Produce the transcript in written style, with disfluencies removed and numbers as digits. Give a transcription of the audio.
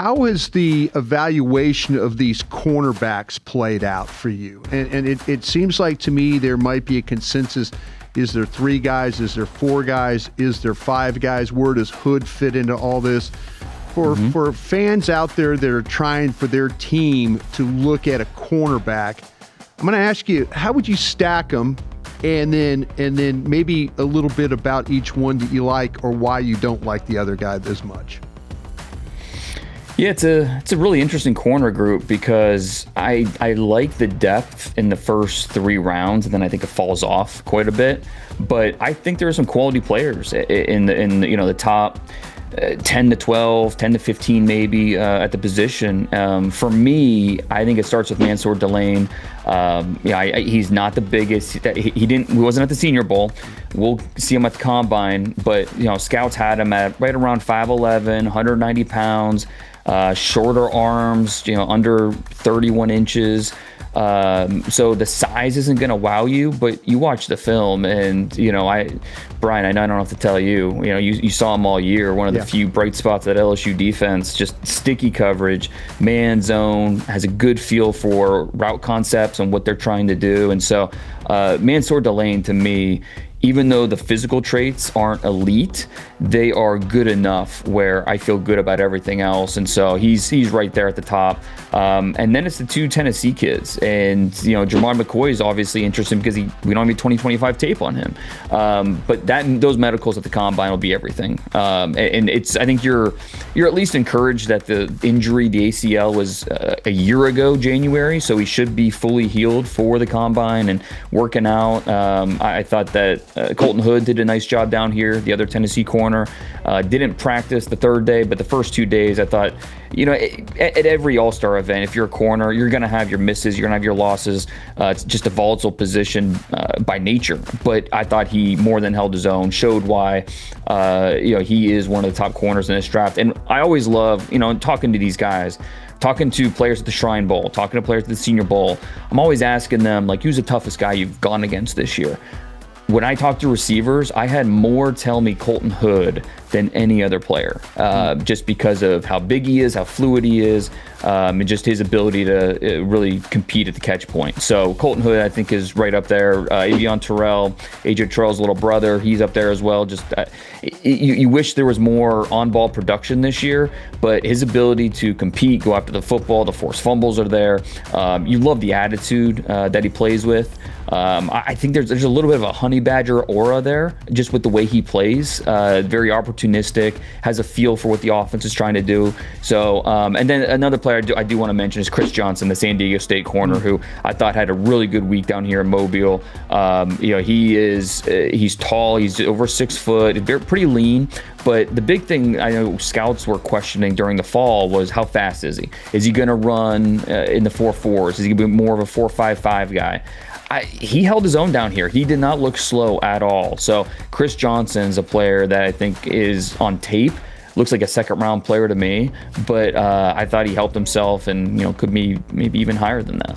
how has the evaluation of these cornerbacks played out for you? And it seems like to me there might be a consensus. Is there 3 guys? Is there 4 guys? Is there 5 guys? Where does Hood fit into all this? For fans out there that are trying for their team to look at a cornerback, I'm going to ask you, how would you stack them? And then maybe a little bit about each one that you like or why you don't like the other guy as much. Yeah, it's a really interesting corner group because I like the depth in the first 3 rounds, and then I think it falls off quite a bit. But I think there are some quality players in the top 10 to 12, 10 to 15 maybe at the position. For me, I think it starts with Mansour Delane. He's not the biggest. He wasn't at the Senior Bowl. We'll see him at the Combine, but scouts had him at right around 5'11", 190 pounds, shorter arms, under 31 inches. So the size isn't going to wow you, but you watch the film and, Brian, I don't have to tell you, you saw him all year. One of the few bright spots at LSU defense, just sticky coverage, man zone, has a good feel for route concepts and what they're trying to do. And so, Mansour Delane to me, even though the physical traits aren't elite, they are good enough where I feel good about everything else. And so he's right there at the top. And then it's the 2 Tennessee kids. And, Jermar McCoy is obviously interesting because we don't have any 2025 tape on him. But those medicals at the Combine will be everything. And I think you're at least encouraged that the injury, the ACL, was a year ago, January. So he should be fully healed for the Combine and working out. I thought that Colton Hood did a nice job down here, the other Tennessee corner. Didn't practice the 3rd day, but the first 2 days I thought, at every All-Star event, if you're a corner, you're going to have your misses, you're going to have your losses. It's just a volatile position by nature. But I thought he more than held his own, showed why he is one of the top corners in this draft. And I always love, talking to these guys, talking to players at the Shrine Bowl, talking to players at the Senior Bowl. I'm always asking them, who's the toughest guy you've gone against this year? When I talked to receivers, I had more tell me Colton Hood than any other player, just because of how big he is, how fluid he is, and just his ability to really compete at the catch point. So Colton Hood, I think, is right up there. Avion Terrell, AJ Terrell's little brother, he's up there as well. Just you wish there was more on-ball production this year, but his ability to compete, go after the football, the forced fumbles are there. You love the attitude that he plays with. I think there's a little bit of a honey badger aura there, just with the way he plays. Very opportunistic, has a feel for what the offense is trying to do. So, and then another player I do want to mention is Chris Johnson, the San Diego State corner, who I thought had a really good week down here in Mobile. He's tall, he's over 6 foot, pretty lean. But the big thing I know scouts were questioning during the fall was how fast is he? Is he going to run in the 4.4s? Is he going to be more of a 4.55 guy? He held his own down here. He did not look slow at all. So Chris Johnson's a player that I think is on tape. Looks like a 2nd-round player to me. But I thought he helped himself and could be maybe even higher than that.